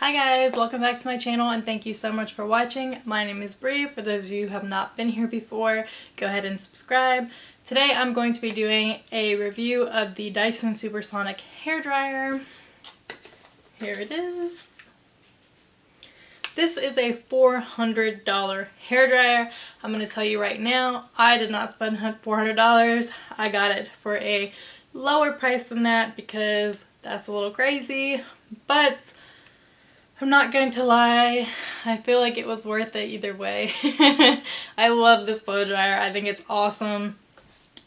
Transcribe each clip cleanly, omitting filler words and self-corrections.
Hi guys, welcome back to my channel and thank you so much for watching. My name is Bree. For those of you who have not been here before, go ahead and subscribe. Today I'm going to be doing a review of the Dyson Supersonic hairdryer. Here it is. This is a $400 hairdryer. I'm going to tell you right now, I did not spend $400. I got it for a lower price than that because that's a little crazy, but I'm not going to lie, I feel like it was worth it either way. I love this blow dryer. I think it's awesome.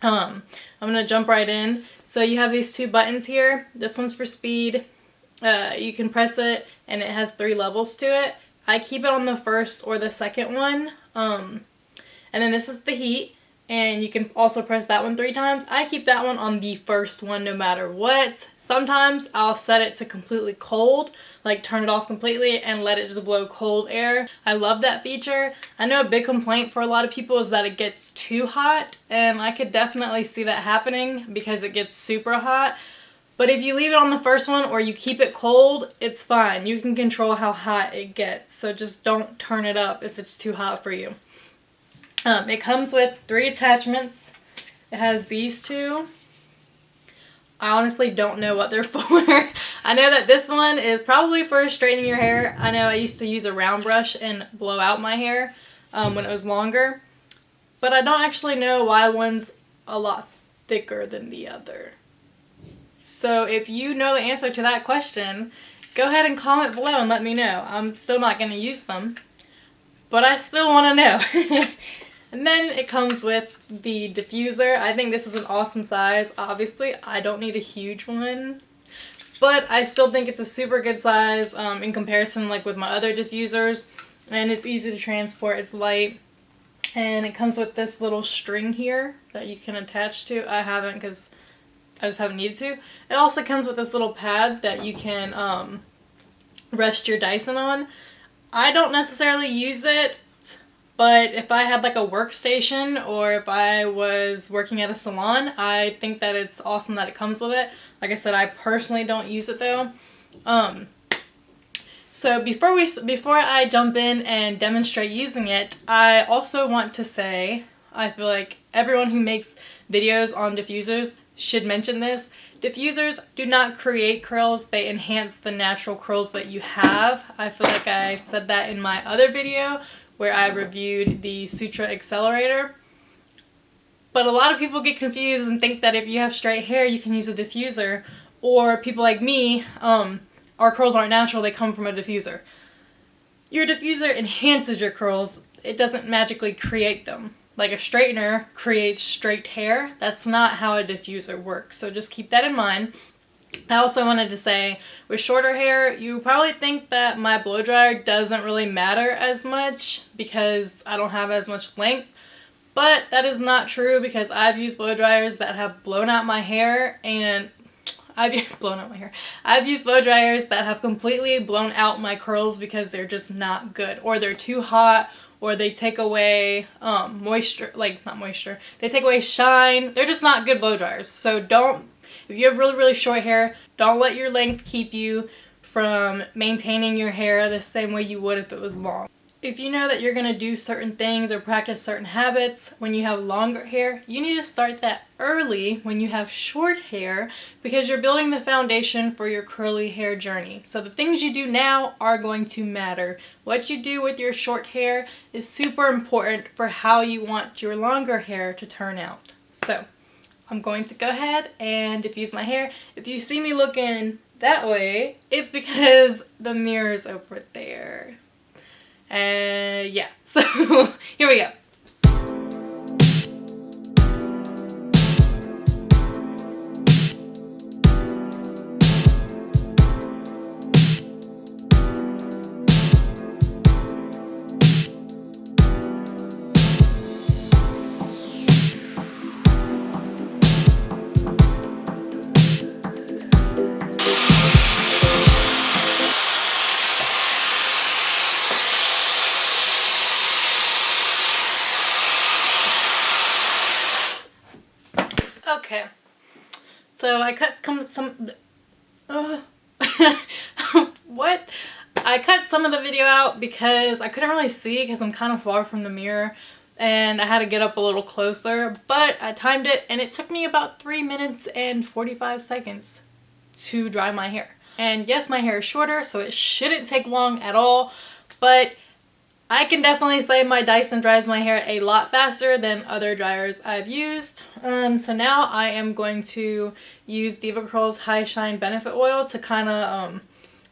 I'm going to jump right in. So you have these two buttons here. This one's for speed. You can press it and it has 3 levels to it. I keep it on the first or the second one. And then this is the heat. And you can also press that one 3 times. I keep that one on the first one no matter what. Sometimes I'll set it to completely cold, like turn it off completely and let it just blow cold air. I love that feature. I know a big complaint for a lot of people is that it gets too hot, and I could definitely see that happening because it gets super hot. But if you leave it on the first one or you keep it cold, it's fine. You can control how hot it gets, so just don't turn it up if it's too hot for you. It comes with 3 attachments. It has these 2. I honestly don't know what they're for. I know that this one is probably for straightening your hair. I know I used to use a round brush and blow out my hair when it was longer. But I don't actually know why one's a lot thicker than the other. So if you know the answer to that question, go ahead and comment below and let me know. I'm still not going to use them, but I still want to know. And then it comes with the diffuser. I think this is an awesome size. Obviously, I don't need a huge one, but I still think it's a super good size in comparison like with my other diffusers. And it's easy to transport, it's light. And it comes with this little string here that you can attach to. I haven't because I just haven't needed to. It also comes with this little pad that you can rest your Dyson on. I don't necessarily use it. But if I had like a workstation or if I was working at a salon, I think that it's awesome that it comes with it. Like I said, I personally don't use it though. So before I jump in and demonstrate using it, I also want to say, I feel like everyone who makes videos on diffusers should mention this. Diffusers do not create curls, they enhance the natural curls that you have. I feel like I said that in my other video where I reviewed the Sutra Accelerator. But a lot of people get confused and think that if you have straight hair, you can use a diffuser. Or people like me, our curls aren't natural, they come from a diffuser. Your diffuser enhances your curls. It doesn't magically create them. Like a straightener creates straight hair. That's not how a diffuser works. So just keep that in mind. I also wanted to say, with shorter hair, you probably think that my blow dryer doesn't really matter as much because I don't have as much length, but that is not true because I've used blow dryers that have blown out my hair, and I've used blow dryers that have completely blown out my curls because they're just not good, or they're too hot, or they take away they take away shine. They're just not good blow dryers. So if you have really, really short hair, don't let your length keep you from maintaining your hair the same way you would if it was long. If you know that you're going to do certain things or practice certain habits when you have longer hair, you need to start that early when you have short hair because you're building the foundation for your curly hair journey. So the things you do now are going to matter. What you do with your short hair is super important for how you want your longer hair to turn out. So I'm going to go ahead and diffuse my hair. If you see me looking that way, it's because the mirror's over there. Yeah, so here we go. Okay, so I cut some what? I cut some of the video out because I couldn't really see because I'm kind of far from the mirror and I had to get up a little closer, but I timed it and it took me about 3 minutes and 45 seconds to dry my hair. And yes, my hair is shorter, so it shouldn't take long at all, but I can definitely say my Dyson dries my hair a lot faster than other dryers I've used. So now I am going to use Diva Curl's High Shine Benefit Oil to kind of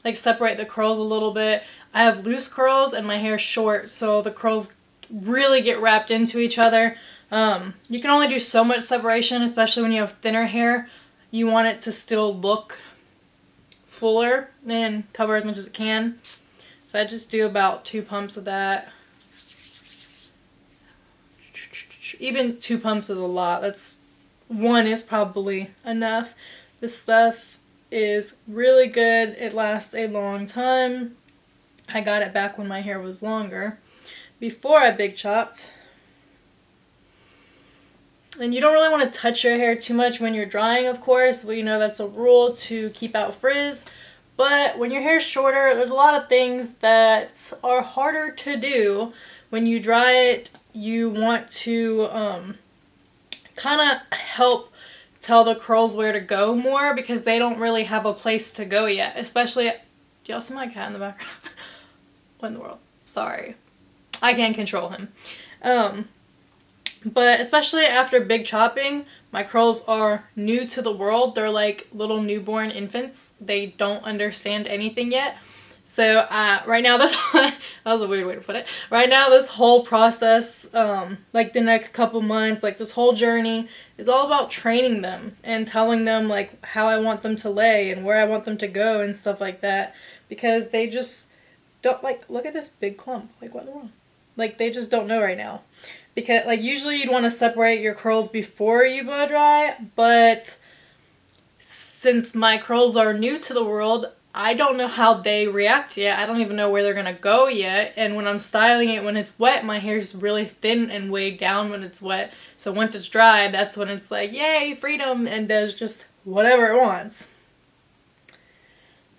like separate the curls a little bit. I have loose curls and my hair's short, so the curls really get wrapped into each other. You can only do so much separation, especially when you have thinner hair. You want it to still look fuller and cover as much as it can. So I just do about 2 pumps of that. Even 2 pumps is a lot. That's 1 is probably enough. This stuff is really good. It lasts a long time. I got it back when my hair was longer, before I big chopped. And you don't really want to touch your hair too much when you're drying, of course. Well, you know that's a rule to keep out frizz. But when your hair's shorter, there's a lot of things that are harder to do. When you dry it, you want to kind of help tell the curls where to go more because they don't really have a place to go yet. Especially, do y'all see my cat in the background? What in the world? Sorry. I can't control him. But especially after big chopping, my curls are new to the world. They're like little newborn infants. They don't understand anything yet. So right now, this that was a weird way to put it. Right now, this whole process, like the next couple months, like this whole journey is all about training them and telling them like how I want them to lay and where I want them to go and stuff like that. Because they just don't, like, look at this big clump. Like, what in the world? Like, they just don't know right now. Because, like, usually you'd want to separate your curls before you blow dry, but since my curls are new to the world, I don't know how they react yet. I don't even know where they're going to go yet. And when I'm styling it when it's wet, my hair's really thin and weighed down when it's wet. So once it's dry, that's when it's like, yay, freedom, and does just whatever it wants.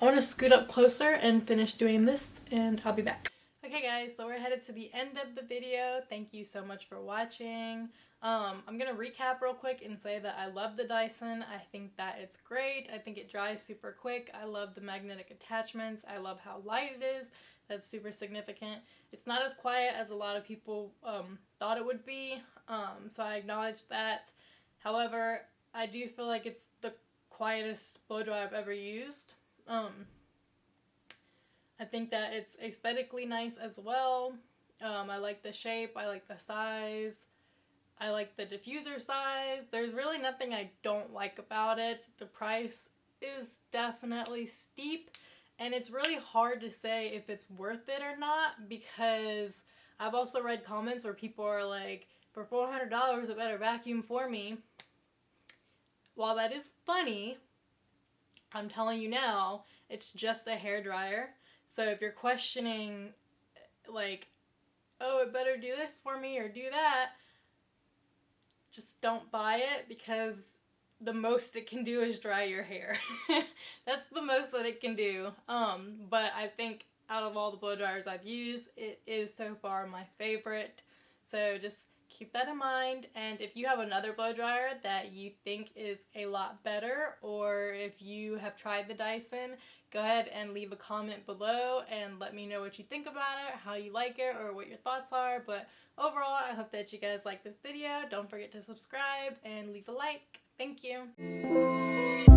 I want to scoot up closer and finish doing this, and I'll be back. Okay guys, so we're headed to the end of the video. Thank you so much for watching. I'm going to recap real quick and say that I love the Dyson. I think that it's great. I think it dries super quick. I love the magnetic attachments. I love how light it is. That's super significant. It's not as quiet as a lot of people thought it would be, so I acknowledge that. However, I do feel like it's the quietest blow dry I've ever used. I think that it's aesthetically nice as well. I like the shape, I like the size, I like the diffuser size. There's really nothing I don't like about it. The price is definitely steep, and it's really hard to say if it's worth it or not, because I've also read comments where people are like, for $400 a better vacuum for me. While that is funny, I'm telling you now, it's just a hairdryer. So if you're questioning, like, oh, it better do this for me or do that, just don't buy it, because the most it can do is dry your hair. That's the most that it can do. But I think out of all the blow dryers I've used, it is so far my favorite. So just keep that in mind. And if you have another blow dryer that you think is a lot better, or if you have tried the Dyson, go ahead and leave a comment below and let me know what you think about it, how you like it, or what your thoughts are. But overall, I hope that you guys like this video. Don't forget to subscribe and leave a like. Thank you.